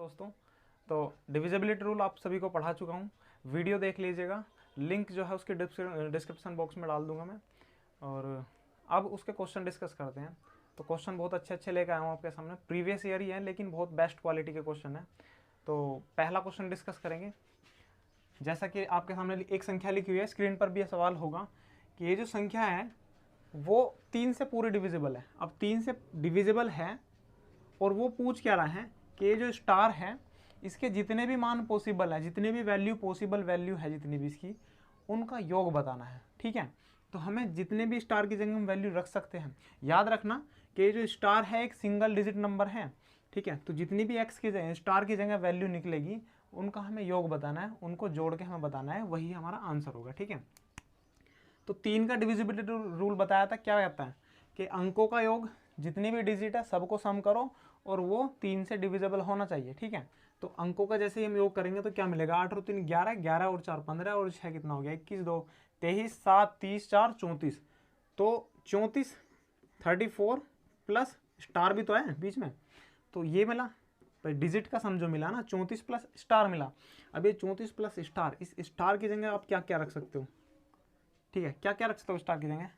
दोस्तों, तो divisibility rule आप सभी को पढ़ा चुका हूँ। वीडियो देख लीजिएगा, लिंक जो है उसके डिस्क्रिप्शन बॉक्स में डाल दूंगा मैं। और अब उसके क्वेश्चन डिस्कस करते हैं। तो क्वेश्चन बहुत अच्छे अच्छे लेकर आया हूँ आपके सामने, प्रीवियस ईयर ही है लेकिन बहुत बेस्ट क्वालिटी के क्वेश्चन है। तो पहला क्वेश्चन डिस्कस करेंगे। जैसा कि आपके सामने एक संख्या लिखी हुई है, स्क्रीन पर भी यह सवाल होगा कि ये जो संख्या है वो 3 से पूरी डिविजिबल है। अब 3 से डिविजिबल है और वो पूछ क्या रहा है कि ये जो स्टार है इसके जितने भी मान पॉसिबल है, जितने भी वैल्यू पॉसिबल वैल्यू है, जितनी भी इसकी, उनका योग बताना है। ठीक है, तो हमें जितने भी स्टार की जगह हम वैल्यू रख सकते हैं। याद रखना कि ये जो स्टार है एक सिंगल डिजिट नंबर है। ठीक है, तो जितनी भी एक्स की जगह स्टार की जगह वैल्यू निकलेगी उनका हमें योग बताना है, उनको जोड़ के हमें बताना है, वही हमारा आंसर होगा। ठीक है, तो 3 का डिविजिबिलिटी रूल बताया था। क्या कहता है कि अंकों का योग जितनी भी डिजिट है सबको सम करो और वो 3 से डिविजिबल होना चाहिए। ठीक है, तो अंकों का जैसे ही हम योग करेंगे तो क्या मिलेगा, 8 और 3 11, 11 और 4 15 और 6 कितना हो गया, 21 2 23 7 30 4 34। तो 34 34 प्लस स्टार भी तो है बीच में, तो ये मिला डिजिट का सम जो मिला ना, 34 प्लस स्टार मिला। अब ये 34 प्लस स्टार, इस स्टार की जगह आप क्या क्या रख सकते हो। ठीक है, क्या क्या रख सकते हो स्टार की जगह,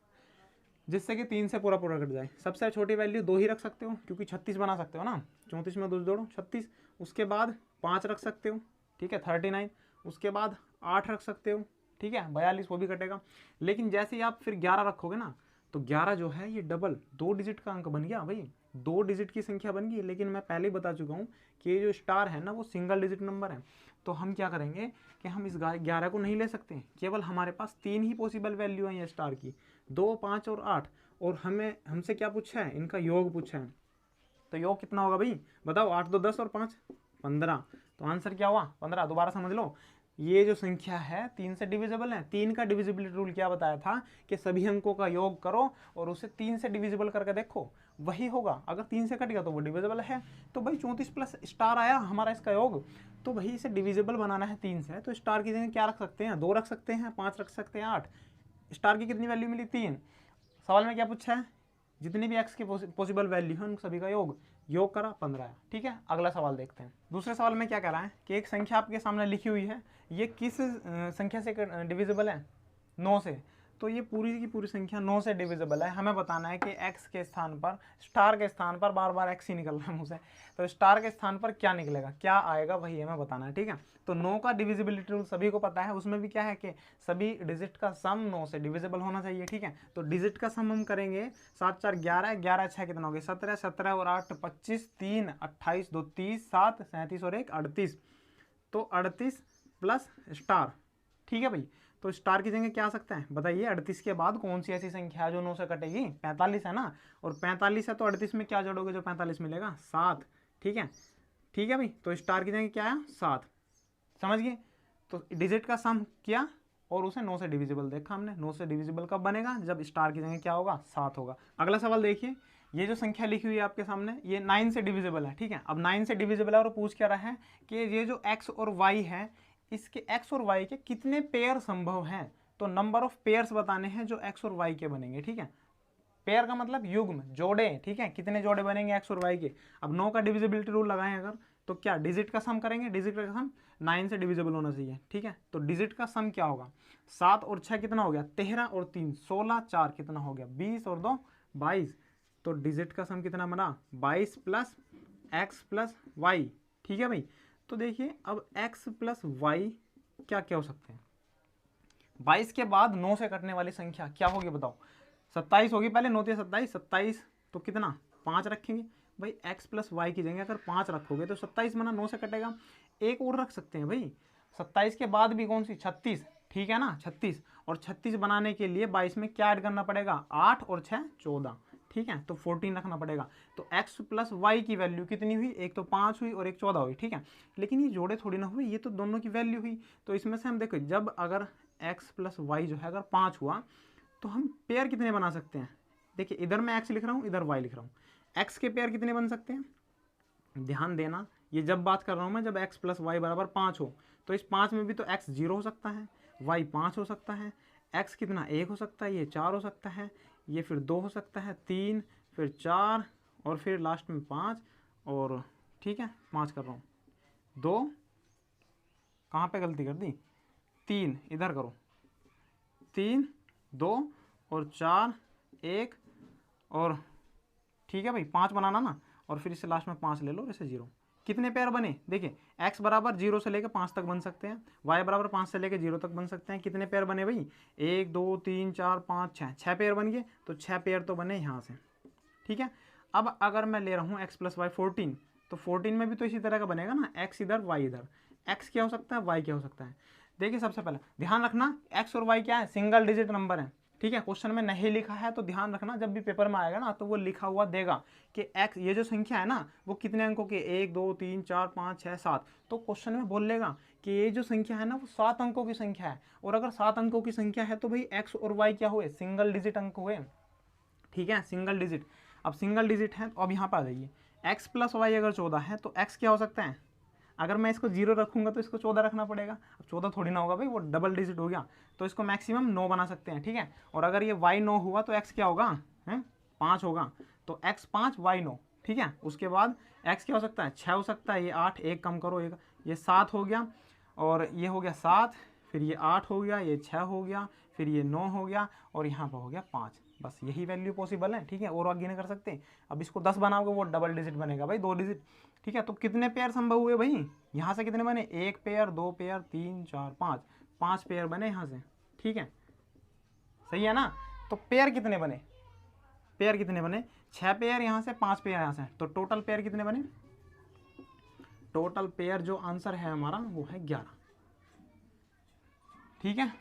जिससे कि 3 से पूरा पूरा कट जाए। सबसे छोटी वैल्यू 2 ही रख सकते हो क्योंकि 36 बना सकते हो ना, 34 में 2 जोड़ो 36। उसके बाद 5 रख सकते हो, ठीक है 39। उसके बाद 8 रख सकते हो, ठीक है 42, वो भी कटेगा। लेकिन जैसे ही आप फिर 11 रखोगे ना, तो 11 जो है ये डबल 2 डिजिट का अंक बन गया भाई, 2 डिजिट की संख्या बन गई। लेकिन मैं पहले ही बता चुका हूँ कि ये जो स्टार है ना वो सिंगल डिजिट नंबर है। तो हम क्या करेंगे कि हम इस 11 को नहीं ले सकते, केवल हमारे पास 3 ही पॉसिबल वैल्यू है ये स्टार की, 2 5 और 8। और हमसे क्या पूछा है, इनका योग पूछा है। तो योग कितना होगा भाई बताओ, 8 2 10 और 5 15। तो आंसर क्या हुआ 15। दोबारा समझ लो, ये जो संख्या है 3 से डिविजिबल है। 3 का डिविजिबिलिटी रूल क्या बताया था कि सभी अंकों का योग करो और उसे 3 से डिविजिबल करके देखो, वही होगा। अगर 3 से कट गया तो वो डिविजिबल है। तो भाई 34 प्लस स्टार आया हमारा इसका योग, तो भाई इसे डिविजिबल बनाना है 3 से। तो स्टार की जगह क्या रख सकते हैं, 2 रख सकते हैं, 5 रख सकते हैं, 8। स्टार की कितनी वैल्यू मिली, 3। सवाल में क्या पूछा है, जितनी भी एक्स की पॉसिबल वैल्यू है उन सभी का योग करा 15 है। ठीक है, अगला सवाल देखते हैं। दूसरे सवाल में क्या कह रहा है कि एक संख्या आपके सामने लिखी हुई है, ये किस संख्या से डिविजिबल है, 9 से। तो ये पूरी की पूरी संख्या 9 से डिविजिबल है। हमें बताना है कि एक्स के स्थान पर, स्टार के स्थान पर, बार बार एक्स ही निकल रहा है मुझसे, तो स्टार के स्थान पर क्या निकलेगा, क्या आएगा, वही हमें बताना है। ठीक है, तो 9 का डिविजिबिलिटी रूल सभी को पता है, उसमें भी क्या है कि सभी डिजिट का सम 9 से डिविजिबल होना चाहिए। ठीक है, तो डिजिट का सम हम करेंगे, 7 4 11, 11 6 कितना हो गया 17, 17 और 8 25, 3 28 2 30, 7 37 और 1 38। तो 38 प्लस स्टार। ठीक है भाई, तो स्टार की जगह क्या आ सकता है बताइए, 38 के बाद कौन सी ऐसी संख्या है जो 9 से कटेगी, 45 है ना। और 45 है तो 38 में क्या जोड़ोगे जो 45 मिलेगा, 7। ठीक है, ठीक है भाई, तो स्टार की जगह क्या है 7। समझ गए, तो डिजिट का सम किया और उसे 9 से डिविजिबल देखा हमने। 9 से डिविजिबल कब बनेगा, जब स्टार की जगह क्या होगा, 7 होगा। अगला सवाल देखिए, ये जो संख्या लिखी हुई है आपके सामने ये 9 से डिविजिबल है। ठीक है, अब 9 से डिविजिबल है और पूछ क्या रहा है कि ये जो x और y है, इसके x और y के कितने पेयर संभव हैं। तो नंबर ऑफ पेयर्स बताने हैं जो x और y के बनेंगे। ठीक है, पेयर का मतलब युग्म, जोड़े। ठीक है, कितने जोड़े बनेंगे एक्स और वाई के। अब 9 का डिविजिबिलिटी रूल लगाएं अगर, तो क्या डिजिट का सम करेंगे, डिजिट का सम 9 से डिविजिबल होना चाहिए। ठीक है, तो डिजिट का सम क्या होगा, 7 और 6 कितना हो गया 13 और 3 16, 4 कितना हो गया 20 और 2 22। तो डिजिट का सम कितना बना 22 प्लस एक्स प्लस वाई। ठीक है भाई, तो देखिए अब एक्स प्लस वाई क्या क्या हो सकते हैं। 22 के बाद 9 से कटने वाली संख्या क्या होगी बताओ, 27 होगी पहले, 9 से 27, 27 तो कितना 5 रखेंगे भाई, x प्लस वाई की जगह अगर 5 रखोगे तो 27 बना 9 से कटेगा। एक और रख सकते हैं भाई, 27 के बाद भी कौन सी 36। ठीक है ना 36, और 36 बनाने के लिए 22 में क्या ऐड करना पड़ेगा, 8 और 6 14। ठीक है, तो 14 रखना पड़ेगा। तो x प्लस वाई की वैल्यू कितनी हुई, एक तो 5 हुई और एक 14 हुई। ठीक है, लेकिन ये जोड़े थोड़ी ना हुई, ये तो दोनों की वैल्यू हुई। तो इसमें से हम देखो, जब अगर x प्लस वाई जो है अगर 5 हुआ तो हम पेयर कितने बना सकते हैं। देखिए इधर मैं x लिख रहा हूँ, इधर y लिख रहा हूँ, x के पेयर कितने बन सकते हैं, ध्यान देना ये जब बात कर रहा हूँ मैं, जब x प्लस वाई बराबर 5 हो, तो इस 5 में भी तो x 0 हो सकता है, y 5 हो सकता है, x कितना 1 हो सकता है, ये 4 हो सकता है, ये फिर 2 हो सकता है, 3 फिर 4 और फिर लास्ट में 5 और ठीक है 5 कर रहा हूँ। 2, कहाँ पे गलती कर दी, 3, इधर करो, 3, 2 और 4, 1 और ठीक है भाई 5 बनाना ना, और फिर इससे लास्ट में 5 ले लो, ऐसे 0। कितने पेयर बने देखिए, x बराबर 0 से लेकर 5 तक बन सकते हैं, y बराबर 5 से लेकर 0 तक बन सकते हैं। कितने पेयर बने भाई, 1 2 3 4 5 6, 6 पेयर बन गए। तो 6 पेयर तो बने यहाँ से, ठीक है। अब अगर मैं ले रहा हूँ x + y 14, तो 14 में भी तो इसी तरह का बनेगा ना, x इधर y इधर, x क्या हो सकता है, y क्या हो सकता है। देखिए सबसे पहले ध्यान रखना, x और y क्या है, सिंगल डिजिट नंबर है, ठीक है। क्वेश्चन में नहीं लिखा है तो ध्यान रखना, जब भी पेपर में आएगा ना तो वो लिखा हुआ देगा कि x, ये जो संख्या है ना वो कितने अंकों की, 1 2 3 4 5 6 7। तो क्वेश्चन में बोल लेगा कि ये जो संख्या है ना वो 7 अंकों की संख्या है, और अगर 7 अंकों की संख्या है तो भाई x और y क्या हुए, सिंगल डिजिट अंक हुए, ठीक है, सिंगल डिजिट। अब सिंगल डिजिट है तो अब यहाँ पर आ जाइए, x + y अगर 14 है तो x क्या हो सकता है, अगर मैं इसको 0 रखूंगा तो इसको 14 रखना पड़ेगा। अब 14 थोड़ी ना होगा भाई, वो डबल डिजिट हो गया, तो इसको मैक्सिमम 9 बना सकते हैं, ठीक है। और अगर ये y 9 हुआ तो x क्या होगा, है 5 होगा, तो x 5 y 9, ठीक है। उसके बाद x क्या हो सकता है, 6 हो सकता है, ये 8, एक कम करो, एक ये 7 हो गया, और ये हो गया 7, फिर ये 8 हो गया, ये 6 हो गया, फिर ये 9 हो गया, और यहाँ पर हो गया 5। बस यही वैल्यू पॉसिबल है, ठीक है, और आगे नहीं कर सकते। अब इसको 10 बनाओगे वो डबल डिजिट बनेगा भाई, 2 डिजिट, ठीक है। तो कितने पेयर संभव हुए भाई, यहाँ से कितने बने, 1 पेयर 2 पेयर 3 4 5, 5 पेयर बने यहाँ से, ठीक है, सही है ना। तो पेयर कितने बने, पेयर कितने बने, 6 पेयर यहाँ से, 5 पेयर यहाँ से, तो टोटल पेयर कितने बने, टोटल पेयर जो आंसर है हमारा वो है 11, ठीक है।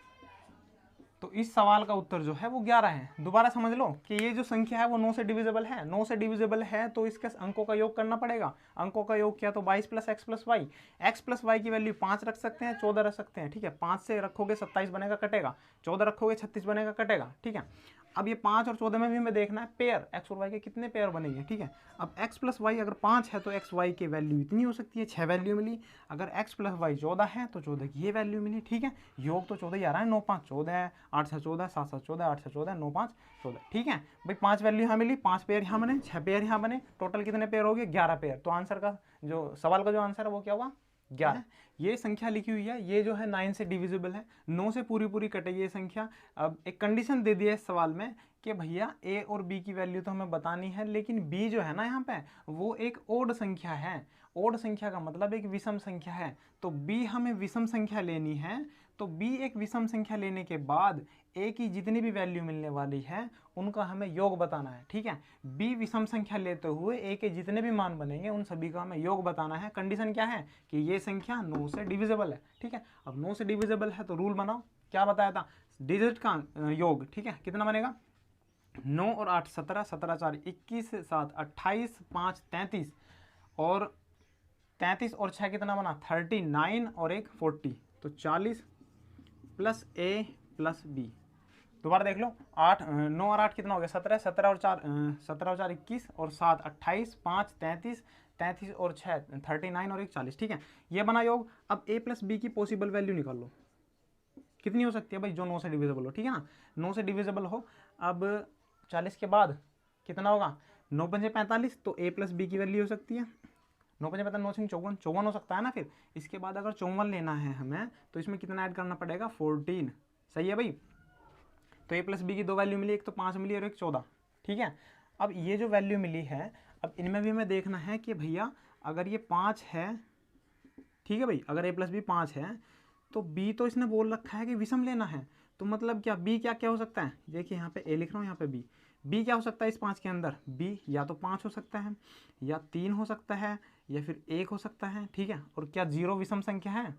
तो इस सवाल का उत्तर जो है वो 11 है। दोबारा समझ लो कि ये जो संख्या है वो 9 से डिविजिबल है, 9 से डिविजिबल है तो इसके अंकों का योग करना पड़ेगा। अंकों का योग क्या, तो 22 + x + y, x + y की वैल्यू 5 रख सकते हैं, 14 रख सकते हैं, ठीक है। 5 से रखोगे 27 बनेगा, कटेगा, 14 रखोगे 36 बनेगा, कटेगा, ठीक है। अब ये 5 और 14 में भी हमें देखना है पेयर, x और y के कितने पेयर बनेंगे, ठीक है। अब x + y अगर 5 है तो x y की वैल्यू इतनी हो सकती है, 6 वैल्यू मिली। अगर x + y 14 है तो 14 की ये वैल्यू मिली, ठीक है। योग तो 14 ही आ रहा है, 9 5 14 है, 8 6 14, 7 7 14, 8 6 14, 9 5 14, ठीक है भाई। 5 वैल्यू यहाँ मिली, 5 पेयर यहाँ बने, 6 पेयर यहाँ बने, टोटल कितने पेयर हो गए, 11 पेयर। तो आंसर का जो सवाल का जो आंसर है वो क्या हुआ, 11। ये संख्या लिखी हुई है, ये जो है 9 से डिविजिबल है, 9 से पूरी पूरी कटेगी ये संख्या। अब एक कंडीशन दे दी है इस सवाल में कि भैया ए और बी की वैल्यू तो हमें बतानी है, लेकिन बी जो है ना यहाँ पे वो एक ओड संख्या है। ओड संख्या का मतलब एक विषम संख्या है, तो बी हमें विषम संख्या लेनी है। तो बी एक विषम संख्या लेने के बाद ए की जितनी भी वैल्यू मिलने वाली है उनका हमें योग बताना है, ठीक है। बी विषम संख्या लेते हुए ए के जितने भी मान बनेंगे उन सभी का हमें योग बताना है। कंडीशन क्या है कि ये संख्या 9 से डिविजिबल है, ठीक है। अब 9 से डिविजिबल है तो रूल बनाओ, क्या बताया था, डिजिट का योग, ठीक है। कितना बनेगा, 9 और 8 17, 17 4 21, 7 28, 5 33, और 33 और 6 कितना बना, 39, और एक 40, तो 40 + a + b। दोबारा देख लो, 9 और 8 कितना हो गया, 17, 17 और 4 21, और 7 28, 5 33, 33 और 6 39, और एक 40, ठीक है। ये बना योग। अब a + b की पॉसिबल वैल्यू निकाल लो, कितनी हो सकती है भाई, जो 9 से डिविजिबल हो, ठीक है ना, 9 से डिविजिबल हो। अब 40 के बाद कितना होगा, 9 पंजे 45, तो a + b की वैल्यू हो सकती है 9 पंजे 45, 9 6 54, 54 हो सकता है ना। फिर इसके बाद अगर 54 लेना है हमें तो इसमें कितना ऐड करना पड़ेगा, 14, सही है भाई। तो a + b की 2 वैल्यू मिली, एक तो 5 मिली और एक 14, ठीक है। अब ये जो वैल्यू मिली है, अब इनमें भी हमें देखना है कि भैया अगर ये 5 है, ठीक है भाई, अगर a + b 5 है तो b तो इसने बोल रखा है कि विषम लेना है, तो मतलब क्या b क्या क्या हो सकता है, देखिए यहाँ पे a लिख रहा हूँ, यहाँ पे b क्या हो सकता है इस 5 के अंदर, b या तो 5 हो सकता है, या 3 हो सकता है, या फिर 1 हो सकता है, ठीक है। और क्या 0 विषम संख्या है,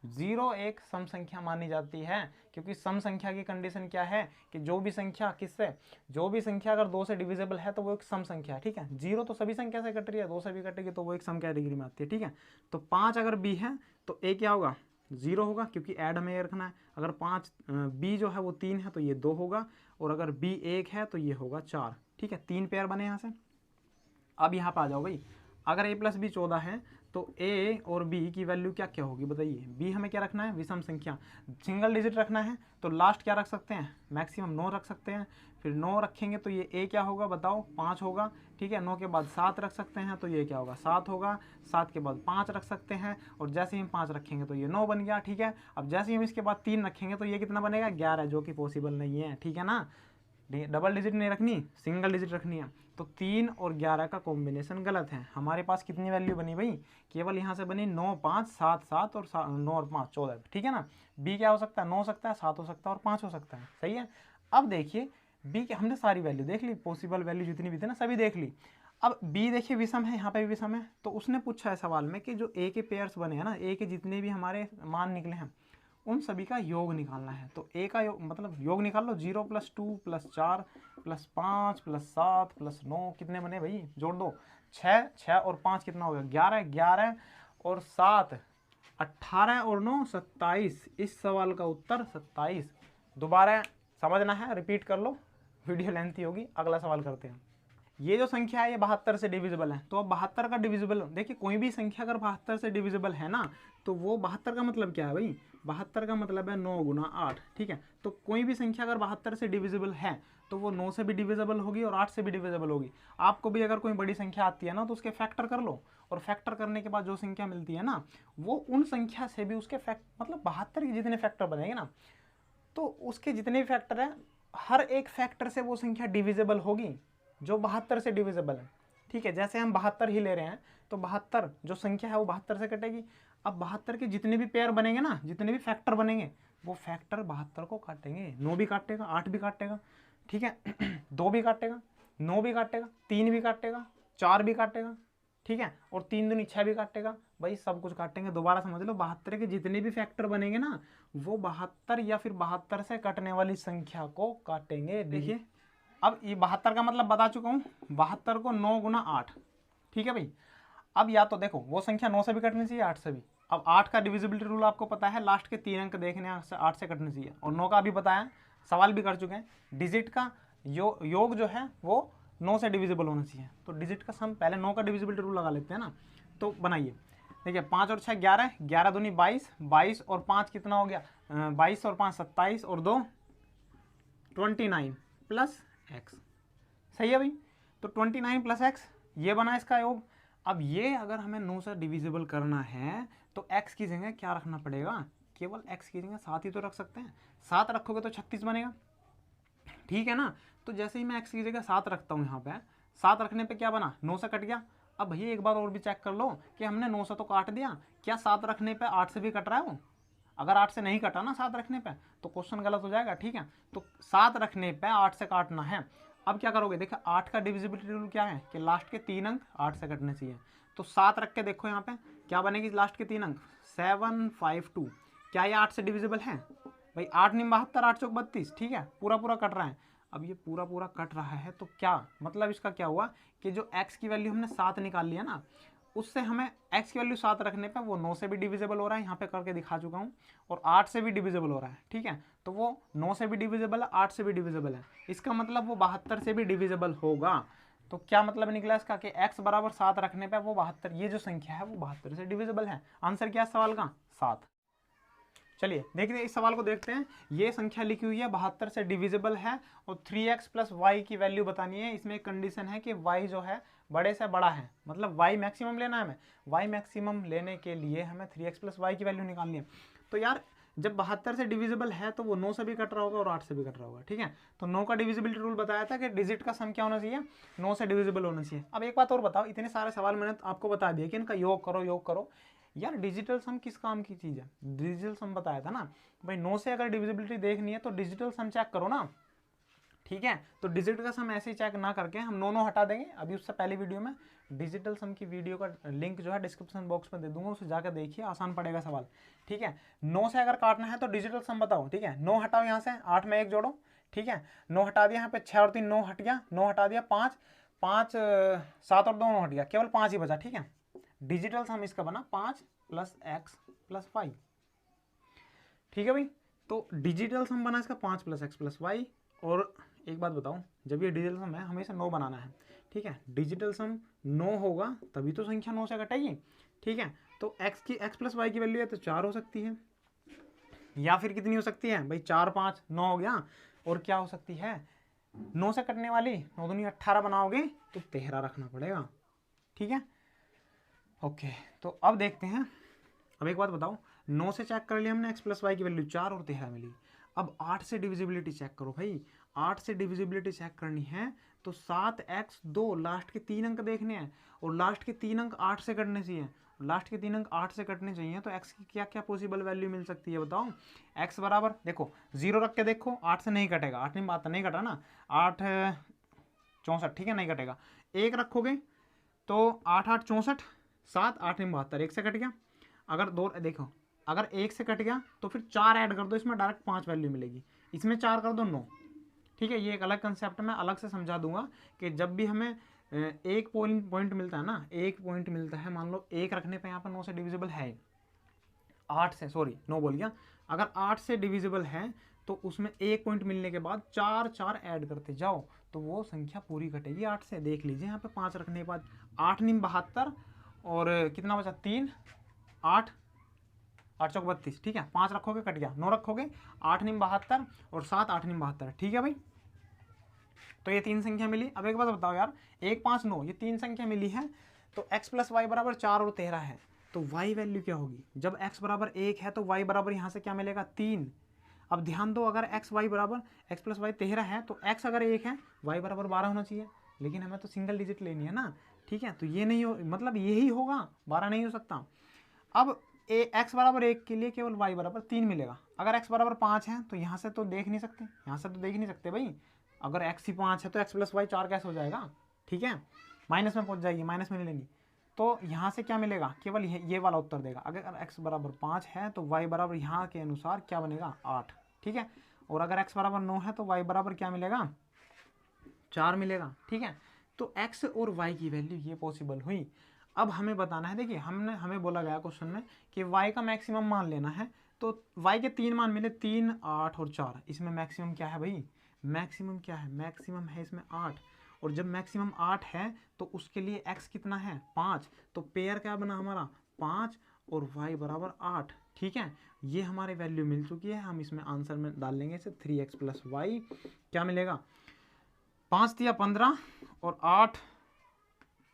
0 एक सम संख्या मानी जाती है, क्योंकि सम संख्या की कंडीशन क्या है कि जो भी संख्या किससे, जो भी संख्या अगर 2 से डिविजिबल है तो वो एक सम संख्या है, ठीक है। 0 तो सभी संख्या से कट रही है, 2 से भी कटेगी तो वो एक सम कैटेगरी में आती है, ठीक है। तो 5 अगर b है तो a क्या होगा, 0 होगा, क्योंकि ऐड हमें रखना है। अगर 5 b जो है वो 3 है तो ये 2 होगा, और अगर b 1 है तो ये होगा 4, ठीक है। 3 पेयर बने यहाँ से। अब यहाँ पर आ जाओ भाई, अगर a + b 14 है तो ए और बी की वैल्यू क्या क्या होगी बताइए। बी हमें क्या रखना है, विषम संख्या, सिंगल डिजिट रखना है, तो लास्ट क्या रख सकते हैं, मैक्सिमम 9 रख सकते हैं। फिर 9 रखेंगे तो ये ए क्या होगा बताओ, 5 होगा। ठीक है, 9 के बाद 7 रख सकते हैं तो ये क्या होगा, 7 होगा। 7 के बाद 5 रख सकते हैं, और जैसे ही हम 5 रखेंगे तो ये 9 बन गया। ठीक है, अब जैसे ही हम इसके बाद 3 रखेंगे तो ये कितना बनेगा, 11, जो कि पॉसिबल नहीं है। ठीक है ना, डबल डिजिट नहीं रखनी, सिंगल डिजिट रखनी है। तो 3 और 11 का कॉम्बिनेशन गलत है। हमारे पास कितनी वैल्यू बनी भाई, केवल यहाँ से बनी 9, 5, 7, 7 और 9 और 5 14। ठीक है ना, बी क्या हो सकता है, 9 हो सकता है, 7 हो सकता है और 5 हो सकता है। सही है। अब देखिए बी के हमने सारी वैल्यू देख ली, पॉसिबल वैल्यू जितनी भी थी ना सभी देख ली। अब बी देखिए विषम है, यहाँ पे भी विषम है। तो उसने पूछा है सवाल में कि जो ए के पेयर्स बने हैं ना, ए के जितने भी हमारे मान निकले हैं उन सभी का योग निकालना है। तो ए का योग मतलब योग निकाल लो, 0 + 2 + 4 + 5 + 7 + 9 कितने बने भाई, जोड़ दो, 6, 6 और 5 कितना हो गया, 11, 11 और 7 18 और 9 27। इस सवाल का उत्तर 27। दोबारा समझना है, रिपीट कर लो, वीडियो लेंथी होगी। अगला सवाल करते हैं। ये जो संख्या है ये 72 से डिविजिबल है। तो अब 72 का डिविजिबल, देखिए कोई भी संख्या अगर 72 से डिविजिबल है ना, तो वो 72 का मतलब क्या है भाई, 72 का मतलब है 9 × 8। ठीक है, तो कोई भी संख्या अगर 72 से डिविजिबल है तो वो 9 से भी डिविजिबल होगी और 8 से भी डिविजिबल होगी। आपको भी अगर कोई बड़ी संख्या आती है ना तो उसके फैक्टर कर लो, और फैक्टर करने के बाद जो संख्या मिलती है ना वो उन संख्या से भी उसके मतलब 72 के जितने फैक्टर बनेंगे ना, तो उसके जितने भी फैक्टर हैं हर एक फैक्टर से वो संख्या डिविजिबल होगी जो 72 से डिविजिबल है। ठीक है, जैसे हम 72 ही ले रहे हैं तो 72 जो संख्या है वो 72 से कटेगी। अब 72 के जितने भी पेयर बनेंगे ना, जितने भी फैक्टर बनेंगे वो फैक्टर 72 को काटेंगे। 9 भी काटेगा, 8 भी काटेगा, ठीक है 2 भी काटेगा, 9 भी काटेगा, 3 भी काटेगा, 4 भी काटेगा, ठीक है, और 3 दूनी 6 भी काटेगा। भाई सब कुछ काटेंगे। दोबारा समझ लो, 72 के जितने भी फैक्टर बनेंगे ना वो 72 या फिर 72 से कटने वाली संख्या को काटेंगे। देखिए अब ये 72 का मतलब बता चुका हूँ, 72 को 9 × 8। ठीक है भाई, अब या तो देखो वो संख्या 9 से भी कटनी चाहिए, 8 से भी। अब 8 का डिविजिबिलिटी रूल आपको पता है, लास्ट के 3 अंक देखने से 8 से कटनी चाहिए, और 9 का भी बताया, सवाल भी कर चुके हैं। डिजिट का योग जो है वो 9 से डिविजिबल होना चाहिए। तो डिजिट का सम, पहले 9 का डिविजिबिलिटी रूल लगा लेते हैं ना, तो बनाइए। देखिए 5 और 6 11, 11 दूनी 22, 22 और 5 कितना हो गया, 22 और 5 27 और 2 29 प्लस x। सही है भाई, तो 29 प्लस x ये बना इसका योग। अब ये अगर हमें 9 से डिविजिबल करना है तो x की जगह क्या रखना पड़ेगा, केवल x की जगह 7 ही तो रख सकते हैं। 7 रखोगे तो 36 बनेगा। ठीक है ना, तो जैसे ही मैं x की जगह 7 रखता हूँ यहाँ पे, 7 रखने पे क्या बना, 9 से कट गया। अब भैया एक बार और भी चेक कर लो कि हमने 9 से तो काट दिया, क्या 7 रखने पे 8 से भी कट रहा है वो? अगर 8 से नहीं कटा ना 7 रखने पे तो क्वेश्चन गलत हो जाएगा। ठीक है, तो 7 रखने पे 8 से काटना है। अब क्या करोगे, देखिए 8 का डिविजिबिलिटी रूल क्या है कि लास्ट के 3 अंक 8 से कटने चाहिए। तो 7 रख के देखो यहाँ पे क्या बनेगी, लास्ट के 3 अंक 752। क्या ये 8 से डिविजिबल है भाई? 8 × 72, 8 × 4 32। ठीक है, पूरा पूरा कट रहा है। अब ये पूरा पूरा कट रहा है तो क्या मतलब इसका क्या हुआ कि जो x की वैल्यू हमने 7 निकाल लिया ना, उससे हमें x की वैल्यू 7 रखने पे वो 9 से भी डिविजिबल हो रहा है, यहाँ पे करके दिखा चुका हूँ, और 8 से भी डिविजिबल हो रहा है। ठीक है, तो वो 9 से भी डिविजिबल है, 8 से भी डिविजिबल है, इसका मतलब वो 72 से भी डिविजिबल होगा। तो क्या मतलब निकला इसका कि x बराबर 7 रखने पे वो 72, ये जो संख्या है वो 72 से डिविजिबल है। आंसर क्या है सवाल का, 7। चलिए देखते हैं, इस सवाल को देखते हैं। ये संख्या लिखी हुई है 72 से डिविजिबल है और 3x + y की वैल्यू बतानी है। इसमें एक कंडीशन है कि y जो है बड़े से बड़ा है, मतलब y मैक्सिमम लेना है हमें। y मैक्सिमम लेने के लिए हमें 3x + y की वैल्यू निकालनी है। तो यार जब 72 से डिविजिबल है तो वो 9 से भी कट रहा होगा और 8 से भी कट रहा होगा। ठीक है, तो 9 का डिविजिबिलिटी रूल बताया था कि डिजिट का सम क्या होना चाहिए, 9 से डिविजिबल होना चाहिए। अब एक बात और बताओ, इतने सारे सवाल मैंने आपको बता दिया कि इनका योग करो योग करो। यार डिजिटल सम किस काम की चीज़ है, डिजिटल सम बताया था ना भाई। 9 से अगर डिविजिबिलिटी देखनी है तो डिजिटल सम चेक करो ना। ठीक है, तो डिजिटल का सम ऐसे ही चेक ना करके हम 9 हटा देंगे। अभी उससे पहले वीडियो में डिजिटल सम की वीडियो का लिंक जो है डिस्क्रिप्शन बॉक्स में दे दूंगा, उसे जाकर देखिए, आसान पड़ेगा सवाल। ठीक है, 9 से अगर काटना है तो डिजिटल सम बताओ। ठीक है, 9 हटाओ यहाँ से, 8 में 1 जोड़ो। ठीक है, 9 हटा दिया, यहाँ पे 6 और 3 9 हट गया, 9 हटा दिया, 5 5 7 और 2 9 हट गया, केवल 5 ही बचा। ठीक है, डिजिटल सम इसका बना 5 + x + y। ठीक है भाई, तो डिजिटल सम बना इसका 5 + x + y। और एक बात बताओ, जब ये डिजिटल सम है हमेशा 9 बनाना है। ठीक है, डिजिटल सम 9 होगा तभी तो संख्या 9 से कटेगी। ठीक है। तो x प्लस वाई की वैल्यू है तो 4 हो सकती है, या फिर कितनी हो सकती है भाई, 4 5 9 हो गया, और क्या हो सकती है 9 से कटने वाली, 9 दूनी 18 बनाओगे तो 13 रखना पड़ेगा, ठीक है। ओके, तो अब देखते हैं। अब एक बात बताओ, 9 से चेक कर लिया हमने x प्लस वाई की वैल्यू 4 और 13 मिली। अब 8 से डिविजिबिलिटी चेक करो भाई, 8 से डिविजिबिलिटी चेक करनी है तो 7x2 लास्ट के 3 अंक देखने हैं, और लास्ट के 3 अंक 8 से कटने चाहिए, लास्ट के 3 अंक 8 से कटने चाहिए। तो x की क्या क्या पॉसिबल वैल्यू मिल सकती है बताओ। x बराबर देखो 0 रख के देखो, 8 से नहीं कटेगा, 8 नहीं बात नहीं कटा ना, 8 64, ठीक है, नहीं कटेगा। 1 रखोगे तो 8 8 64, 7 8 नहीं 72, 1 से कट गया। अगर दो देखो, अगर 1 से कट गया तो फिर 4 ऐड कर दो, इसमें डायरेक्ट 5 वैल्यू मिलेगी, इसमें 4 कर दो 9, ठीक है। ये एक अलग कंसेप्ट मैं अलग से समझा दूंगा कि जब भी हमें एक पॉइंट मिलता है ना, एक पॉइंट मिलता है, मान लो 1 रखने पे यहाँ पर 9 से डिविजिबल है, 8 से, सॉरी 9 बोल गया, अगर 8 से डिविजिबल है तो उसमें 1 पॉइंट मिलने के बाद 4 4 ऐड करते जाओ तो वो संख्या पूरी कटेगी 8 से। देख लीजिए यहाँ पे 5 रखने के बाद 8 निम 72, और कितना बचा 3 8 8 चौक 32, ठीक है। 5 रखोगे कट गया, 9 रखोगे 8 निम 72 और 7 8 निम 72, ठीक है भाई। तो ये 3 संख्या मिली। अब एक बात बताओ यार, 1 5 9 ये 3 संख्या मिली है, तो x प्लस वाई बराबर 4 और 13 है, तो y वैल्यू क्या होगी। जब x बराबर 1 है तो y बराबर यहाँ से क्या मिलेगा 3। अब ध्यान दो, अगर x y बराबर x प्लस वाई 13 है तो x अगर 1 है y बराबर 12 होना चाहिए, लेकिन हमें तो सिंगल डिजिट लेनी है ना, ठीक है। तो ये नहीं हो, मतलब यही होगा, 12 नहीं हो सकता। अब x बराबर 1 के लिए केवल y बराबर 3 मिलेगा। अगर x बराबर 5 है तो यहाँ से तो देख नहीं सकते, यहाँ से तो देख नहीं सकते भाई। अगर x ही 5 है तो x प्लस वाई 4 कैसे हो जाएगा, ठीक है, माइनस में पहुंच जाएगी, माइनस में नहीं लेनी। तो यहाँ से क्या मिलेगा, केवल ये वाला उत्तर देगा। अगर x बराबर 5 है तो y बराबर यहाँ के अनुसार क्या बनेगा 8, ठीक है। और अगर x बराबर 9 है तो y बराबर क्या मिलेगा 4 मिलेगा, ठीक है। तो x और y की वैल्यू ये पॉसिबल हुई। अब हमें बताना है, देखिए हमें बोला गया क्वेश्चन में कि y का मैक्सिमम मान लेना है, तो y के 3 मान मिले, 3 8 और 4। इसमें मैक्सिमम क्या है भाई, मैक्सिमम क्या है, मैक्सिमम है इसमें 8, और जब मैक्सिमम 8 है तो उसके लिए x कितना है 5, तो पेयर क्या बना हमारा 5 और y बराबर 8, ठीक है। ये हमारी वैल्यू मिल चुकी है, हम इसमें आंसर में डाल लेंगे इसे 3x प्लस वाई, क्या मिलेगा 5 दिया 15 और 8,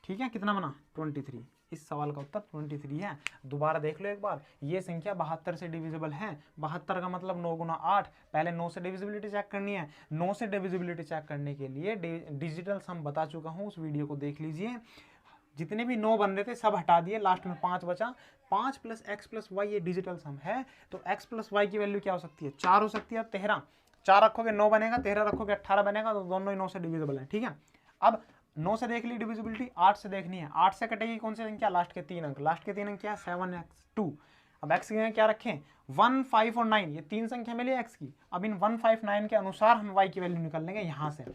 ठीक है, कितना बना 23। इस सवाल का उत्तर 23 है। दोबारा देख लो एक बार, ये संख्या 72 से डिविजिबल है, 72 का मतलब 9 गुना 8। पहले 9 से डिविजिबिलिटी चेक करनी है, 9 से डिविजिबिलिटी चेक करने के लिए डिजिटल सम बता चुका हूँ, उस वीडियो को देख लीजिए। जितने भी 9 बन रहे थे सब हटा दिए, लास्ट में 5 बचा। 5 प्लस एक्स प्लस वाई ये डिजिटल सम है, तो x प्लस वाई की वैल्यू क्या हो सकती है 4 हो सकती है। 13 4 रखोगे 9 बनेगा, 13 रखोगे 18 बनेगा, तो दोनों ही 9 से डिविजिबल है, ठीक है। अब 9 से देख ली डिविजिबिलिटी, 8 से देखनी है, 8 से कटेगी कौन सी संख्या, लास्ट के 3 अंक, लास्ट के 3 अंक क्या है 7x2। अब x की क्या रखें 1 5 और 9, ये 3 संख्या मिली x की। अब इन 1 5 9 के अनुसार हम y की वैल्यू निकाल लेंगे यहाँ से।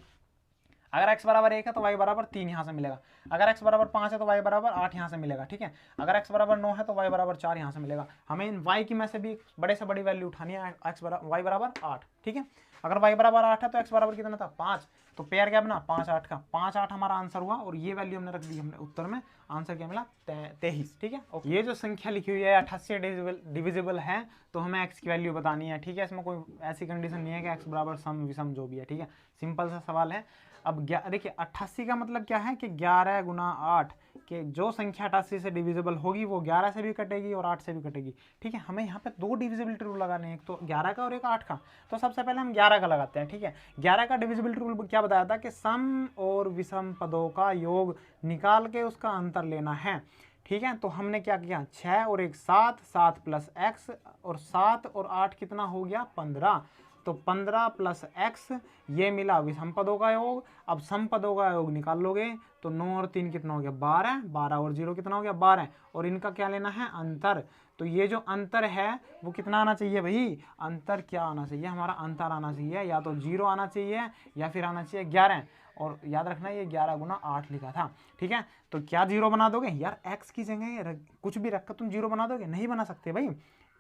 अगर x बराबर 1 है तो y बराबर 3 यहाँ से मिलेगा, अगर x बराबर 5 है तो y बराबर 8 यहाँ से मिलेगा, ठीक है। अगर x बराबर 9 है तो y बराबर 4 यहाँ से मिलेगा। हमें इन y की में से भी बड़े से बड़ी वैल्यू उठानी है, y बराबर 8, ठीक है। अगर y बराबर 8 है तो x बराबर कितना था 5, तो पेयर क्या बना 5 8 का, 5 8 हमारा आंसर हुआ, और ये वैल्यू हमने रख दी हमने उत्तर में, आंसर क्या मिला 23, ठीक है। ये जो संख्या लिखी हुई है 88 डिविजिबल है, तो हमें x की वैल्यू बतानी है, ठीक है। इसमें कोई ऐसी कंडीशन नहीं है कि x बराबर सम विषम जो भी है, ठीक है, सिंपल सा सवाल है। अब देखिए 88 का मतलब क्या है कि 11 गुना 8, कि जो संख्या 88 से डिविजिबल होगी वो 11 से भी कटेगी और 8 से भी कटेगी, ठीक है। हमें यहाँ पे 2 डिविजिबिलिटी रूल लगाने हैं, एक तो 11 का और एक 8 का। तो सबसे पहले हम 11 का लगाते हैं, ठीक है। 11 का डिविजिबिलिटी रूल क्या बताया था कि सम और विषम पदों का योग निकाल के उसका अंतर लेना है, ठीक है। तो हमने क्या किया 6 और 1 7, 7 प्लस एक्स, और 7 और 8 कितना हो गया 15, तो 15 प्लस एक्स ये मिला विषम पदों का योग। अब सम पदों का योग निकाल लोगे तो 9 और 3 कितना हो गया 12, 12 और 0 कितना हो गया 12, और इनका क्या लेना है अंतर। तो ये जो अंतर है वो कितना आना चाहिए भाई, अंतर क्या आना चाहिए हमारा, अंतर आना चाहिए या तो 0 आना चाहिए या फिर आना चाहिए 11, और याद रखना ये 11 गुना 8 लिखा था, ठीक है। तो क्या 0 बना दोगे यार, x की जगह कुछ भी रखकर तुम 0 बना दोगे, नहीं बना सकते भाई,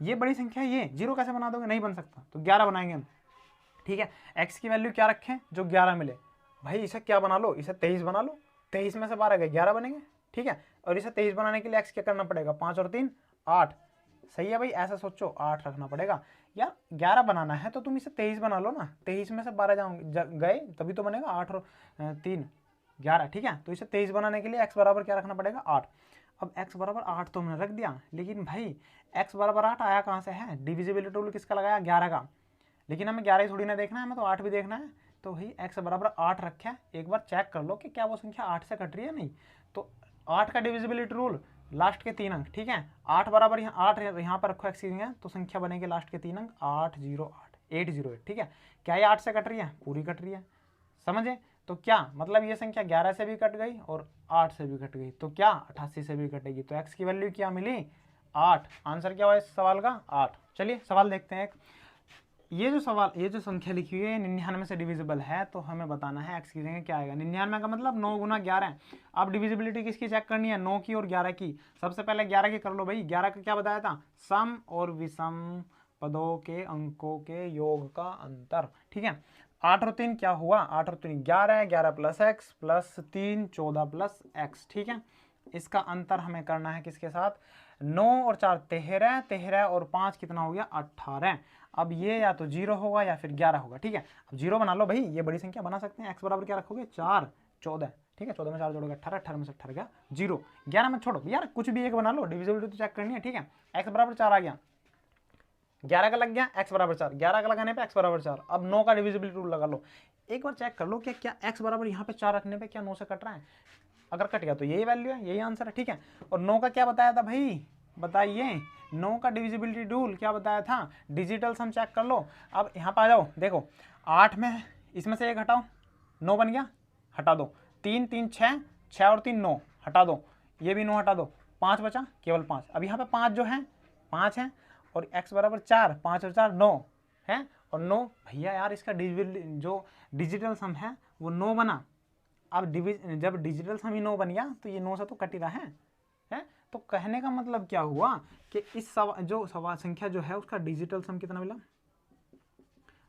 ये बड़ी संख्या है, ये 0 कैसे बना दोगे, नहीं बन सकता, तो 11 बनाएंगे हम, ठीक है। x की वैल्यू क्या रखें जो 11 मिले, भाई इसे क्या बना लो, इसे 23 बना लो, 23 में से 12 गए 11 बनेंगे, ठीक है। और इसे 23 बनाने के लिए x क्या करना पड़ेगा, 5 और 3 8। सही है भाई, ऐसा सोचो 8 रखना पड़ेगा। यार 11 बनाना है तो तुम इसे 23 बना लो ना, 23 में से 12 गए तभी तो बनेगा 8 और 3 11। ठीक है, तो इसे 23 बनाने के लिए x बराबर क्या रखना पड़ेगा, 8। अब x बराबर 8 तो हमने रख दिया, लेकिन भाई x बराबर 8 आया कहाँ से है, डिविजिबिलिटी रूल किसका लगाया, 11 का। लेकिन हमें 11 ही थोड़ी ना देखना है, हमें तो 8 भी देखना है। तो भाई x बराबर 8 रखा है, एक बार चेक कर लो कि क्या वो संख्या 8 से कट रही है नहीं। तो 8 का डिविजिबिलिटी रूल लास्ट के 3 अंक। ठीक है, 8 बराबर यहाँ 8 यहाँ पर रखो x की जगह, तो संख्या बनेगी लास्ट के 3 अंक 808। ठीक है, क्या ये 8 से कट रही है, पूरी कट रही है, समझे। तो क्या मतलब ये संख्या 11 से भी कट गई और 8 से भी कट गई, तो क्या 88 से भी कटेगी। तो x की वैल्यू क्या मिली, 8। आंसर क्या हुआ इस सवाल का, 8। चलिए सवाल देखते हैं। ये जो संख्या लिखी हुई है 99 से डिविजिबल है, तो हमें बताना है x की जगह क्या आएगा। 99 का मतलब 9 गुना 11। अब डिविजिबिलिटी किसकी चेक करनी है, 9 की और 11 की। सबसे पहले 11 की कर लो भाई। 11 का क्या बताया था, सम और विषम पदों के अंकों के योग का अंतर। ठीक है, 8 और 3 क्या हुआ, 8 और 3 11, 11 plus x plus 3 14 plus x। ठीक है, इसका अंतर हमें करना है किसके साथ, 9 और 4 13, 13 और 5 कितना हो गया, 18। अब ये या तो 0 होगा या फिर 11 होगा। ठीक है, अब 0 बना लो भाई, ये बड़ी संख्या बना सकते हैं। x बराबर क्या रखोगे, 4 14। ठीक है, 14 में 4 जोड़ोगे 18, 18 में से 18 गया 0, 11 में छोड़ो यार, कुछ भी एक बना लो, डिविजिबिलिटी तो चेक करनी है। ठीक है, x बराबर 4 आ गया, 11 का लग गया, x बराबर 4, 11 का लगाने पे x बराबर 4। अब 9 का डिविजिबिलिटी रूल लगा लो, एक बार चेक कर लो क्या x बराबर यहाँ पे 4 रखने पे क्या 9 से कट रहा है। अगर कट गया तो यही वैल्यू है, यही आंसर है। ठीक है, और 9 का क्या बताया था भाई, बताइए 9 का डिविजिबिलिटी रूल क्या बताया था, डिजिटल सम चेक कर लो। अब यहाँ पे आ जाओ, देखो 8 में इसमें से एक हटाओ, 9 बन गया, हटा दो। 3 3 6, 6 और 3 9, हटा दो, ये भी 9 हटा दो, 5 बचा, केवल 5। अब यहाँ पे 5 जो है 5 है, और x बराबर 4, 5 और 4 9 है, और 9 भैया यार इसका जो डिजिटल सम है वो 9 बना। अब जब डिजिटल सम ही 9 बन गया तो ये 9 से तो कट ही रहा है। तो कहने का मतलब क्या हुआ कि इस सवाल संख्या जो है उसका डिजिटल सम कितना मिला,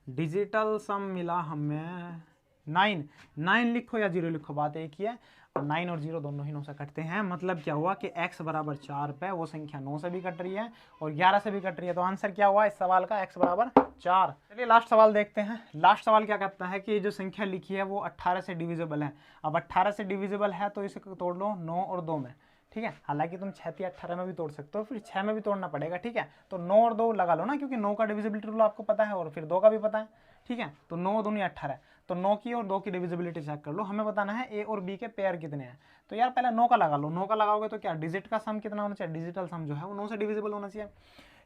डिजिटल सम मिला हमें 9। 9 लिखो या 0 लिखो, बात एक ही है। 9 और 0 दोनों ही 9 से कटते हैं। मतलब क्या हुआ कि x बराबर 4 पे वो संख्या 9 से भी कट रही है और 11 से भी कट रही है। तो आंसर क्या हुआ इस सवाल का, x बराबर 4। चलिए लास्ट सवाल देखते हैं। लास्ट सवाल क्या कहता है कि ये जो संख्या लिखी है वो 18 से डिविजिबल है। अब 18 से डिविजिबल है तो इसे तोड़ लो 9 और 2 में। ठीक है, हालांकि तुम 6 या 18 में भी तोड़ सकते हो, फिर 6 में भी तोड़ना पड़ेगा। ठीक है, तो 9 और 2 लगा लो ना, क्योंकि 9 का डिविजिबिलिटी रूल आपको पता है और फिर 2 का भी पता है। ठीक है, तो 9 दूनी 18, तो 9 की और 2 की डिविजिबिलिटी चेक कर लो। हमें बताना है ए और बी के पेयर कितने हैं। तो यार पहले 9 का लगा लो, 9 का लगाओगे तो क्या डिजिट का सम कितना होना चाहिए, डिजिटल सम जो है वो 9 से डिविजिबल होना चाहिए।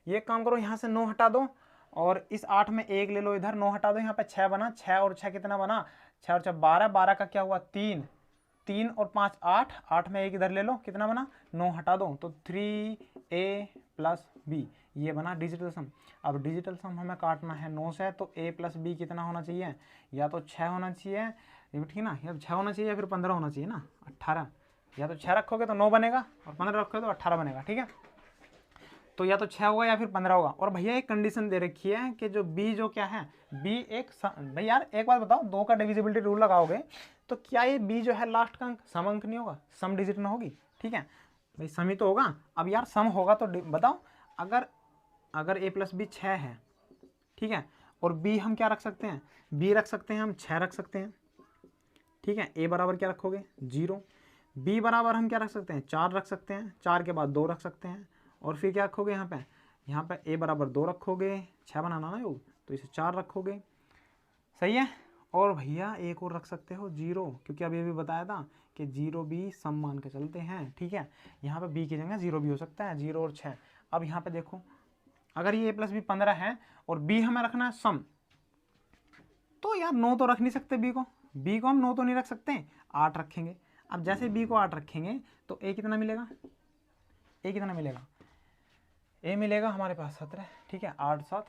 ये काम करो, यहाँ से 9 हटा दो और इस 8 में 1 ले लो, इधर 9 हटा दो, यहाँ पे 6 बना, 6 और 6 कितना बना, 6 और 6 12, 12 का क्या हुआ 3, 3 और 5 8, 8 में 1 इधर ले लो, कितना बना 9 हटा दो, तो 3a प्लस b, ये बना डिजिटल सम। अब डिजिटल सम हमें काटना है 9 से, तो a प्लस b कितना होना चाहिए, या तो 6 होना चाहिए, ठीक ना, या 6 होना चाहिए या फिर 15 होना चाहिए ना, 18। या तो 6 रखोगे तो 9 बनेगा और 15 रखोगे तो 18 बनेगा। ठीक है, तो या तो 6 होगा या फिर 15 होगा। और भैया एक कंडीशन दे रखी है कि जो b जो क्या है, b एक भाई यार एक बात बताओ, 2 का डिविजिबिलिटी रूल लगाओगे तो क्या ये b जो है लास्ट का अंक सम अंक नहीं होगा, सम डिजिट ना होगी। ठीक है भाई, सम ही तो होगा। अब यार सम होगा तो बताओ, अगर a प्लस बी 6 है, ठीक है, और b हम क्या रख सकते हैं, b रख सकते हैं हम 6 रख सकते हैं। ठीक है, a बराबर क्या रखोगे 0, b बराबर हम क्या रख सकते हैं 4 रख सकते हैं, 4 के बाद 2 रख सकते हैं, और फिर क्या रखोगे यहाँ पे a बराबर 2 रखोगे, 6 बनाना ना योग, तो इसे 4 रखोगे। सही है, और भैया एक और रख सकते हो 0, क्योंकि अब ये भी बताया था कि 0 भी सम मान के चलते हैं। ठीक है, यहाँ पे b की जगह 0 भी हो सकता है, 0 और 6। अब यहाँ पे देखो, अगर ये a प्लस बी 15 है और b हमें रखना है सम, तो यार 9 तो रख नहीं सकते b को हम 9 तो नहीं रख सकते, 8 रखेंगे। अब जैसे b को 8 रखेंगे तो a कितना मिलेगा, a मिलेगा हमारे पास 17। ठीक है, 8 7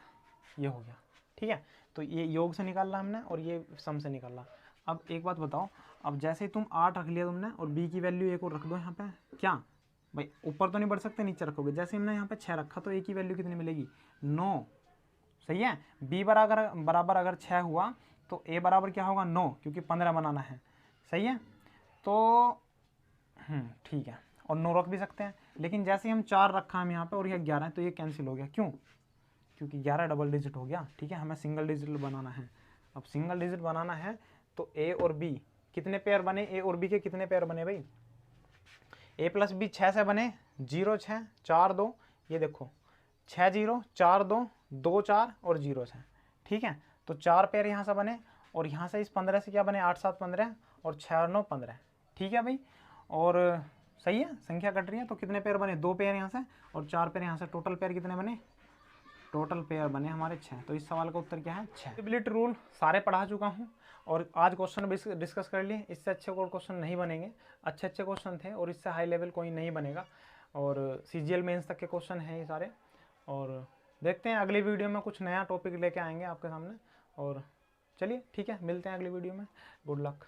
ये हो गया। ठीक है, तो ये योग से निकालना हमने और ये सम से निकालना। अब एक बात बताओ, अब जैसे ही तुम 8 रख लिया तुमने और b की वैल्यू एक और रख दो यहाँ पे, क्या भाई ऊपर तो नहीं बढ़ सकते, नीचे रखोगे। जैसे हमने यहाँ पे 6 रखा तो a की वैल्यू कितनी मिलेगी 9। सही है, b बराबर अगर 6 हुआ तो a बराबर क्या होगा 9, क्योंकि 15 बनाना है। सही है, तो ठीक है। और 9 रख भी सकते हैं, लेकिन जैसे ही हम 4 रखा हम यहाँ पे और यह 11 है तो ये कैंसिल हो गया। क्यों? क्योंकि 11 डबल डिजिट हो गया। ठीक है, हमें सिंगल डिजिट बनाना है। अब सिंगल डिजिट बनाना है तो ए और बी कितने पेयर बने, ए और बी के कितने पेयर बने भाई, ए प्लस बी 6 से बने, 0 6 4 2, ये देखो 6 0 4 2 2 4 और 0 6। ठीक है, तो 4 पेयर यहाँ से बने और यहाँ से इस 15 से क्या बने, 8 7 15 और 6 और 9 15। ठीक है भाई, और सही है, संख्या कट रही है। तो कितने पेयर बने, 2 पेयर यहाँ से और 4 पेयर यहाँ से, टोटल पेयर कितने बने, टोटल पेयर बने हमारे 6। तो इस सवाल का उत्तर क्या है, 6। डिविजिबिलिटी रूल सारे पढ़ा चुका हूँ और आज क्वेश्चन डिस्कस कर लिए। इससे अच्छे कोई क्वेश्चन नहीं बनेंगे, अच्छे अच्छे क्वेश्चन थे और इससे हाई लेवल कोई नहीं बनेगा। और सीजीएल मेंस तक के क्वेश्चन हैं ये सारे। और देखते हैं अगली वीडियो में कुछ नया टॉपिक लेके आएंगे आपके सामने। और चलिए ठीक है, मिलते हैं अगली वीडियो में। Good luck.